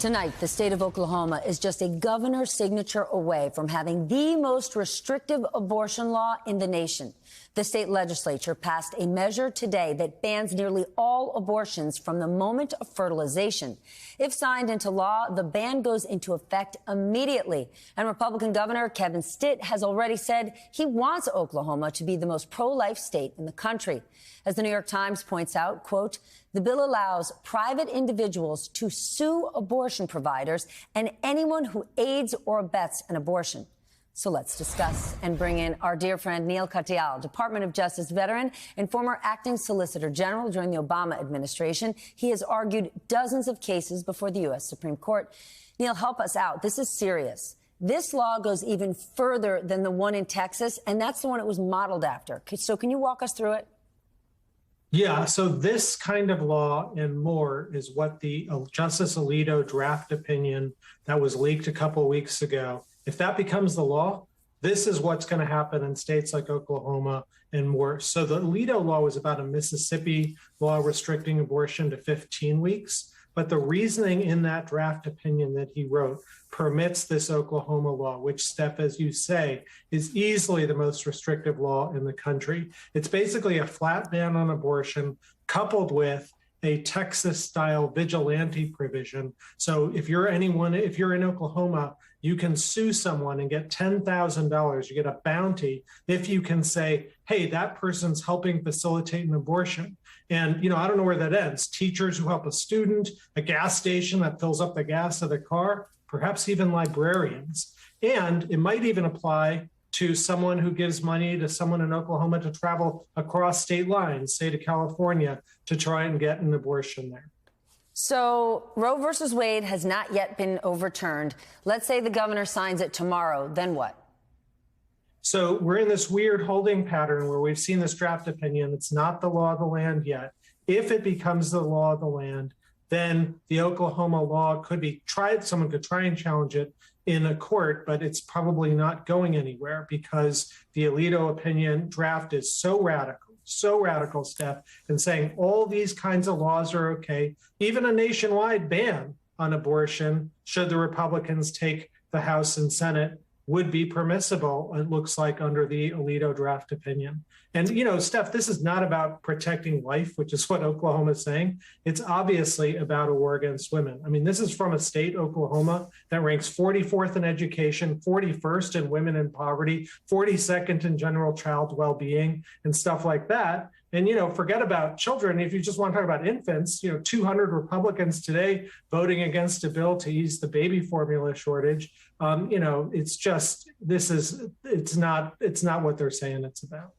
Tonight, the state of Oklahoma is just a governor's signature away from having the most restrictive abortion law in the nation. The state legislature passed a measure today that bans nearly all abortions from the moment of fertilization. If signed into law, the ban goes into effect immediately. And Republican Governor Kevin Stitt has already said he wants Oklahoma to be the most pro-life state in the country. As the New York Times points out, quote, the bill allows private individuals to sue abortion providers and anyone who aids or abets an abortion. So let's discuss and bring in our dear friend Neil Katyal, Department of Justice veteran and former acting Solicitor General during the Obama administration. He has argued dozens of cases before the U.S. Supreme Court. Neil, help us out. This is serious. This law goes even further than the one in Texas, and that's the one it was modeled after. So can you walk us through it? Yeah, so this kind of law and more is what the Justice Alito draft opinion that was leaked a couple of weeks ago. If that becomes the law, this is what's going to happen in states like Oklahoma and more. So the Alito law was about a Mississippi law restricting abortion to 15 weeks. But the reasoning in that draft opinion that he wrote permits this Oklahoma law, which, Steph, as you say, is easily the most restrictive law in the country. It's basically a flat ban on abortion coupled with a Texas-style vigilante provision. So if you're in Oklahoma, you can sue someone and get $10,000. You get a bounty if you can say, hey, that person's helping facilitate an abortion. And, I don't know where that ends. Teachers who help a student, a gas station that fills up the gas of the car, perhaps even librarians. And it might even apply to someone who gives money to someone in Oklahoma to travel across state lines, say to California, to try and get an abortion there. So Roe versus Wade has not yet been overturned. Let's say the governor signs it tomorrow. Then what? So we're in this weird holding pattern where we've seen this draft opinion. It's not the law of the land yet. If it becomes the law of the land, then the Oklahoma law could be tried. Someone could try and challenge it in a court, but it's probably not going anywhere because the Alito opinion draft is so radical, Steph, and saying all these kinds of laws are okay. Even a nationwide ban on abortion, should the Republicans take the House and Senate, would be permissible, it looks like, under the Alito draft opinion. And, Steph, this is not about protecting life, which is what Oklahoma is saying. It's obviously about a war against women. I mean, this is from a state, Oklahoma, that ranks 44th in education, 41st in women in poverty, 42nd in general child well-being and stuff like that. And, forget about children. If you just want to talk about infants, 200 Republicans today voting against a bill to ease the baby formula shortage. It's not what they're saying it's about.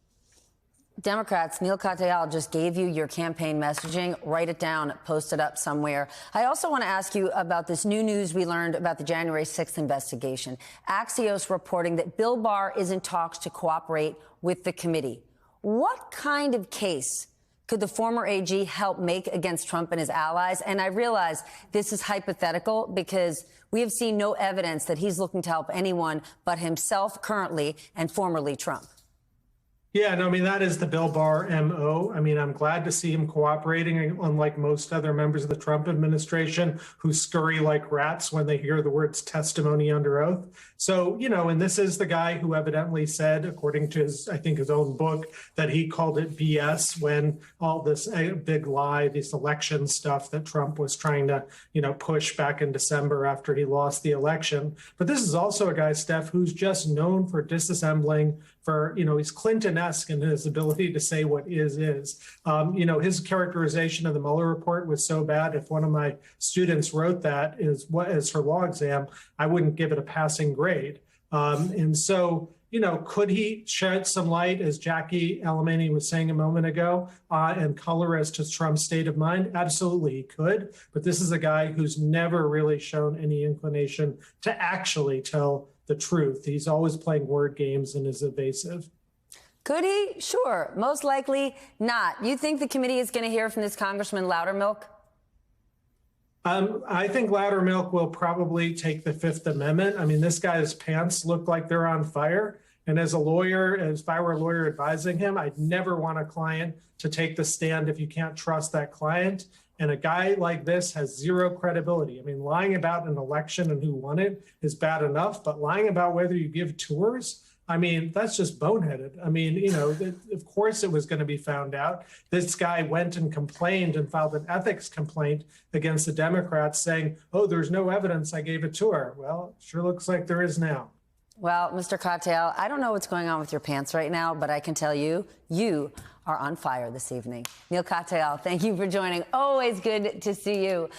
Democrats, Neil Katyal just gave you your campaign messaging. Write it down, post it up somewhere. I also want to ask you about this new news we learned about the January 6th investigation. Axios reporting that Bill Barr is in talks to cooperate with the committee. What kind of case could the former AG help make against Trump and his allies? And I realize this is hypothetical because we have seen no evidence that he's looking to help anyone but himself currently and formerly Trump. Yeah, no, I mean, that is the Bill Barr MO. I mean, I'm glad to see him cooperating, unlike most other members of the Trump administration who scurry like rats when they hear the words testimony under oath. So, and this is the guy who evidently said, according to his own book, that he called it BS when all this big lie, this election stuff that Trump was trying to, push back in December after he lost the election. But this is also a guy, Steph, who's just known for disassembling, for, he's Clinton-esque in his ability to say what is. His characterization of the Mueller report was so bad. If one of my students wrote that as her law exam, I wouldn't give it a passing grade. And so, could he shed some light, as Jackie Alemany was saying a moment ago, and color as to Trump's state of mind? Absolutely, he could. But this is a guy who's never really shown any inclination to actually tell the truth. He's always playing word games and is evasive. Could he? Sure. Most likely not. You think the committee is going to hear from this Congressman Loudermilk? I think Loudermilk will probably take the Fifth Amendment. I mean, this guy's pants look like they're on fire. And as a lawyer, if I were a lawyer advising him, I'd never want a client to take the stand if you can't trust that client. And a guy like this has zero credibility. I mean, lying about an election and who won it is bad enough, but lying about whether you give tours, I mean, that's just boneheaded. I mean, of course it was going to be found out. This guy went and complained and filed an ethics complaint against the Democrats saying, oh, there's no evidence I gave a tour. Well, it sure looks like there is now. Well, Mr. Katyal, I don't know what's going on with your pants right now, but I can tell you, you are on fire this evening. Neal Katyal, thank you for joining. Always good to see you.